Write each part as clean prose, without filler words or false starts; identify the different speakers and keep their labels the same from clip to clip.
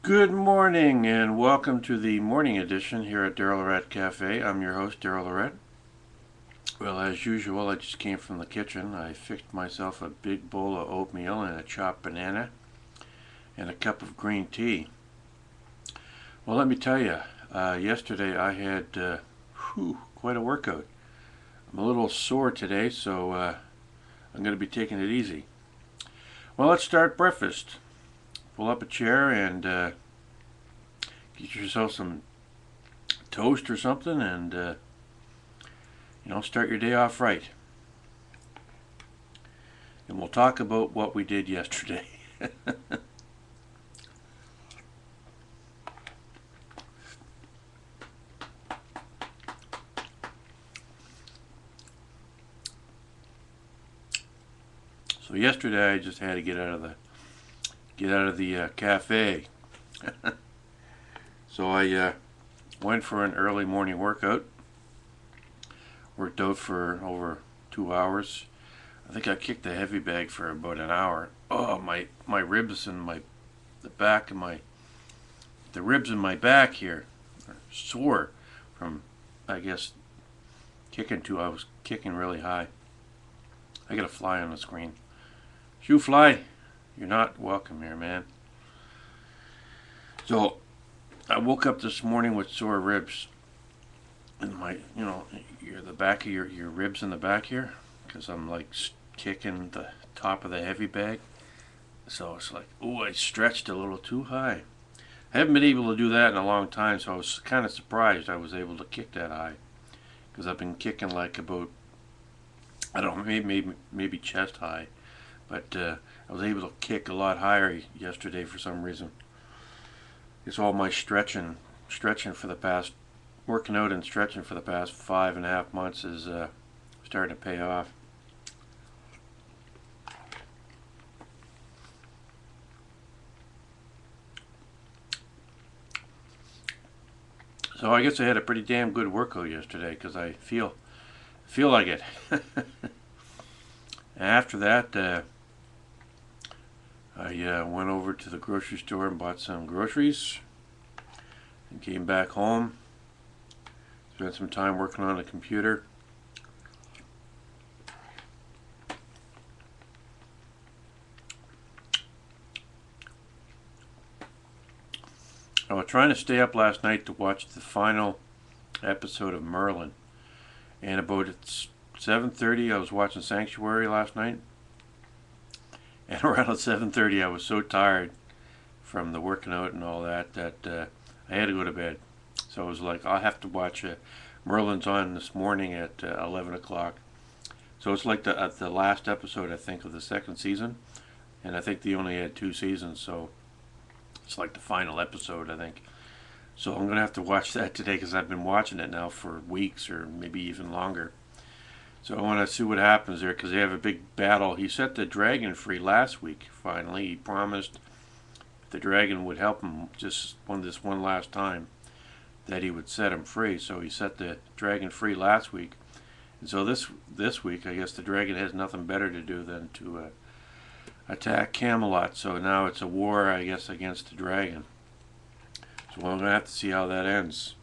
Speaker 1: Good morning and welcome to the morning edition here at Daryl Lorette Cafe. I'm your host, Daryl Lorette. Well, as usual, I just came from the kitchen. I fixed myself a big bowl of oatmeal and a chopped banana and a cup of green tea. Well, let me tell you, yesterday I had quite a workout. I'm a little sore today, so I'm going to be taking it easy. Well, let's start breakfast. Pull up a chair and get yourself some toast or something and start your day off right. And we'll talk about what we did yesterday. So yesterday I just had to get out of the cafe. So I went for an early morning workout. Worked out for over 2 hours. I think I kicked the heavy bag for about an hour. Oh, my ribs and the ribs in my back here are sore from, I guess, I was kicking really high. I got a fly on the screen. Shoo fly, you're not welcome here, man. So I woke up this morning with sore ribs. And the back of your ribs in the back here, because I'm like kicking the top of the heavy bag. So it's like, oh, I stretched a little too high. I haven't been able to do that in a long time, so I was kind of surprised I was able to kick that high. Because I've been kicking like about, I don't know, maybe chest high. But I was able to kick a lot higher yesterday for some reason. It's all my working out and stretching for the past 5.5 months is starting to pay off. So I guess I had a pretty damn good workout yesterday because I feel like it. After that, I went over to the grocery store and bought some groceries and came back home. Spent some time working on the computer. I was trying to stay up last night to watch the final episode of Merlin. And about 7:30 I was watching Sanctuary last night. And around 7:30 I was so tired from the working out and all that I had to go to bed. So I was like, I'll have to watch Merlin's on this morning at 11 o'clock. So it's like the last episode, I think, of the second season. And I think they only had 2 seasons, so it's like the final episode, I think. So I'm going to have to watch that today because I've been watching it now for weeks or maybe even longer. So I want to see what happens there because they have a big battle. He set the dragon free last week, finally. He promised the dragon would help him just this one last time, that he would set him free. So he set the dragon free last week. And so this week, I guess the dragon has nothing better to do than to attack Camelot. So now it's a war, I guess, against the dragon. So I'm going to have to see how that ends.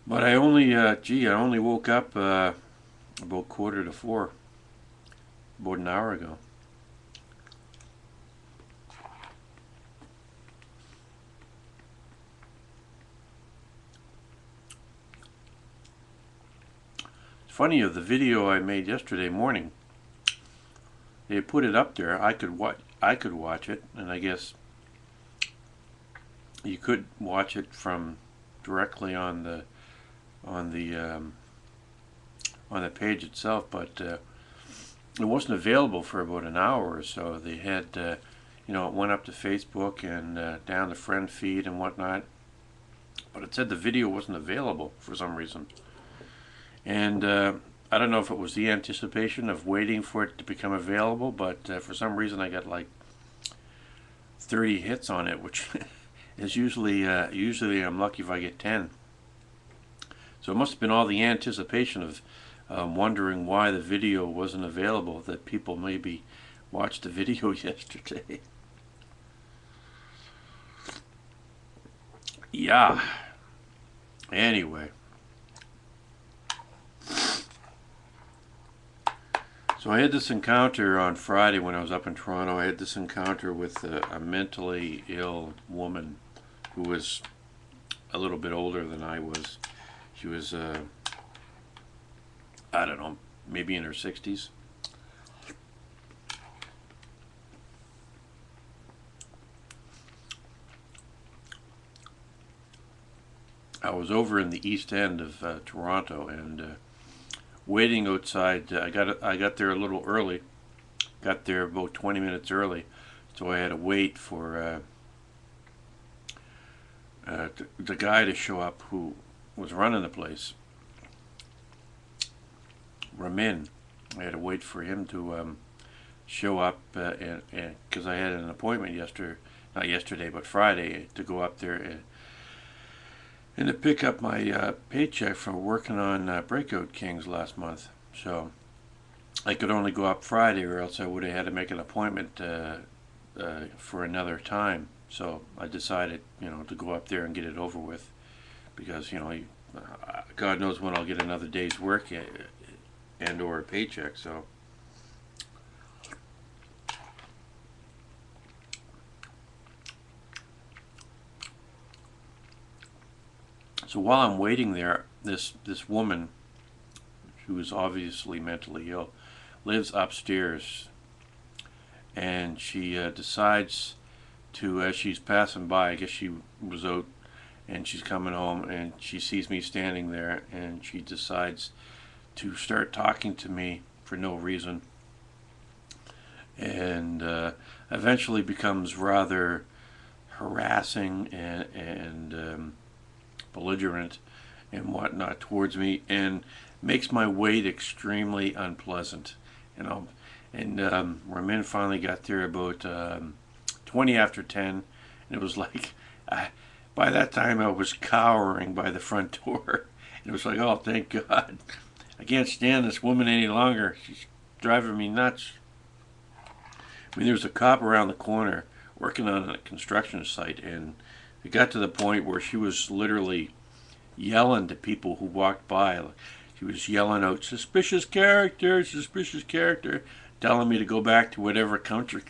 Speaker 1: But I only woke up about 3:45, about an hour ago. It's funny, of the video I made yesterday morning, they put it up there. I could watch it, and I guess you could watch it from directly on the page itself, but it wasn't available for about an hour or so. They had, it went up to Facebook and down the friend feed and whatnot, but it said the video wasn't available for some reason. And I don't know if it was the anticipation of waiting for it to become available, but for some reason I got like 30 hits on it, which is usually I'm lucky if I get 10. So it must have been all the anticipation of wondering why the video wasn't available that people maybe watched the video yesterday. Yeah. Anyway. So I had this encounter on Friday when I was up in Toronto. I had this encounter with a mentally ill woman who was a little bit older than I was. She was, I don't know, maybe in her 60s. I was over in the East End of Toronto and waiting outside. I got there a little early. Got there about 20 minutes early, so I had to wait for the guy to show up who was running the place. Ramin. I had to wait for him to show up, and because I had an appointment not yesterday, but Friday, to go up there and to pick up my paycheck from working on Breakout Kings last month. So I could only go up Friday, or else I would have had to make an appointment for another time. So I decided, to go up there and get it over with, because God knows when I'll get another day's work and or a paycheck. So while I'm waiting there, this woman, who is obviously mentally ill, lives upstairs, and she decides to, as she's passing by, I guess she was out and she's coming home, and she sees me standing there, and she decides to start talking to me for no reason, and eventually becomes rather harassing and belligerent and whatnot towards me, and makes my wait extremely unpleasant. And Ramin finally got there about 20 after 10, and it was like, by that time I was cowering by the front door. And it was like, oh, thank God. I can't stand this woman any longer. She's driving me nuts. I mean, there was a cop around the corner working on a construction site, and it got to the point where she was literally yelling to people who walked by. She was yelling out, suspicious character, telling me to go back to whatever country,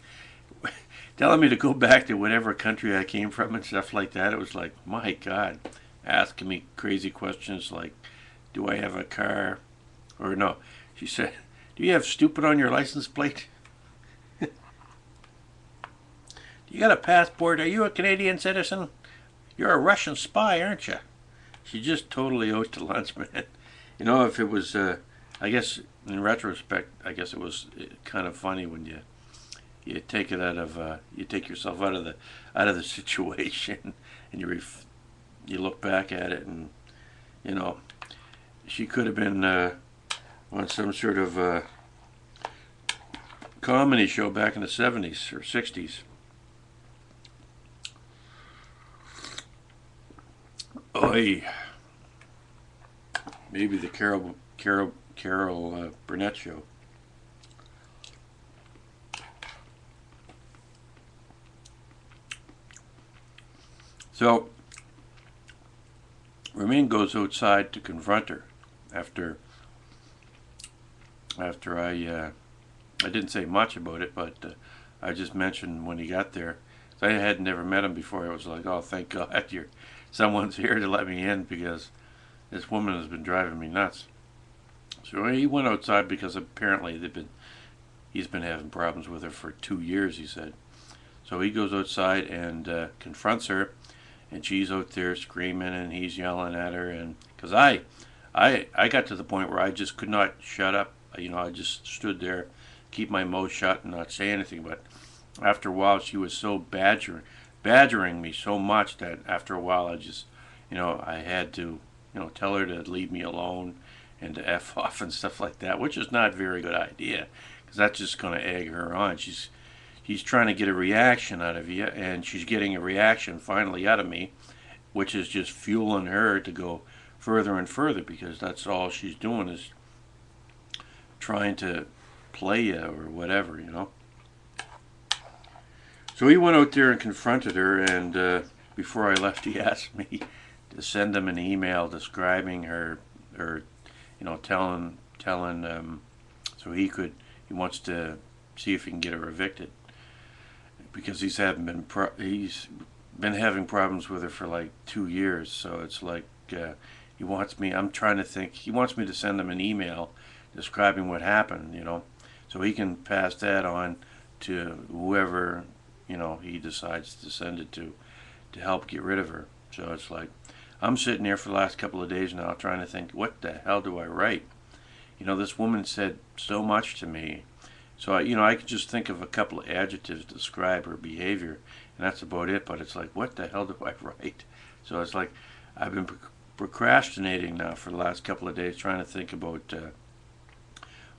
Speaker 1: I came from and stuff like that. It was like, my God, asking me crazy questions like, do I have a car? Or no, she said, do you have stupid on your license plate? Do you got a passport? Are you a Canadian citizen? You're a Russian spy, aren't you? She just totally owed to lunch, man. If it was, I guess in retrospect, I guess it was kind of funny when you take it you take yourself out of the situation, and you look back at it, and she could have been on some sort of comedy show back in the 70s or 60s. Oy. Maybe the Carol Burnett show. So Ramin goes outside to confront her after I didn't say much about it, but I just mentioned when he got there. I had never met him before. I was like, oh, thank God someone's here to let me in, because this woman has been driving me nuts. So he went outside because apparently he's been having problems with her for 2 years, he said. So he goes outside and confronts her, and she's out there screaming, and he's yelling at her, and because I got to the point where I just could not shut up. I just stood there, keep my mouth shut and not say anything. But after a while, she was so badgering me so much that after a while I just, I had to, tell her to leave me alone and to F off and stuff like that, which is not a very good idea, because that's just going to egg her on. She's trying to get a reaction out of you, and she's getting a reaction finally out of me, which is just fueling her to go further and further, because that's all she's doing is trying to play you or whatever. So he went out there and confronted her, and before I left, he asked me to send him an email describing her, or telling so he wants to see if he can get her evicted because he's been having problems with her for like 2 years. So it's like he wants me. I'm trying to think. He wants me to send him an email describing what happened, so he can pass that on to whoever he decides to send it to help get rid of her. So it's like I'm sitting there for the last couple of days now trying to think, what the hell do I write? This woman said so much to me. So I could just think of a couple of adjectives to describe her behavior, and that's about it. But it's like, what the hell do I write? So it's like I've been procrastinating now for the last couple of days, trying to think about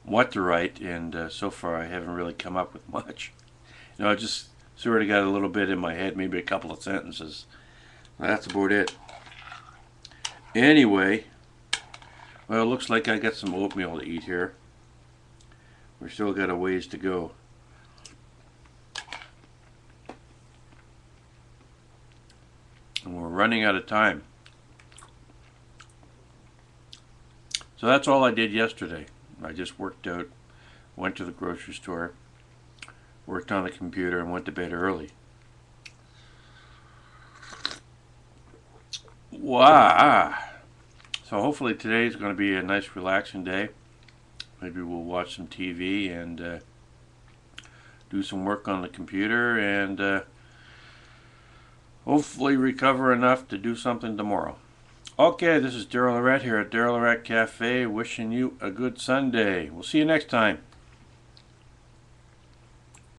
Speaker 1: what to write, and so far I haven't really come up with much. I just sort of got a little bit in my head, maybe a couple of sentences. That's about it. Anyway, well, it looks like I got some oatmeal to eat here. We've still got a ways to go. And we're running out of time. So that's all I did yesterday. I just worked out, went to the grocery store, worked on the computer, and went to bed early. Wow. So hopefully today's going to be a nice relaxing day. Maybe we'll watch some TV and do some work on the computer, and hopefully recover enough to do something tomorrow. Okay, this is Daryl Lorette here at Daryl Lorette Cafe, wishing you a good Sunday. We'll see you next time.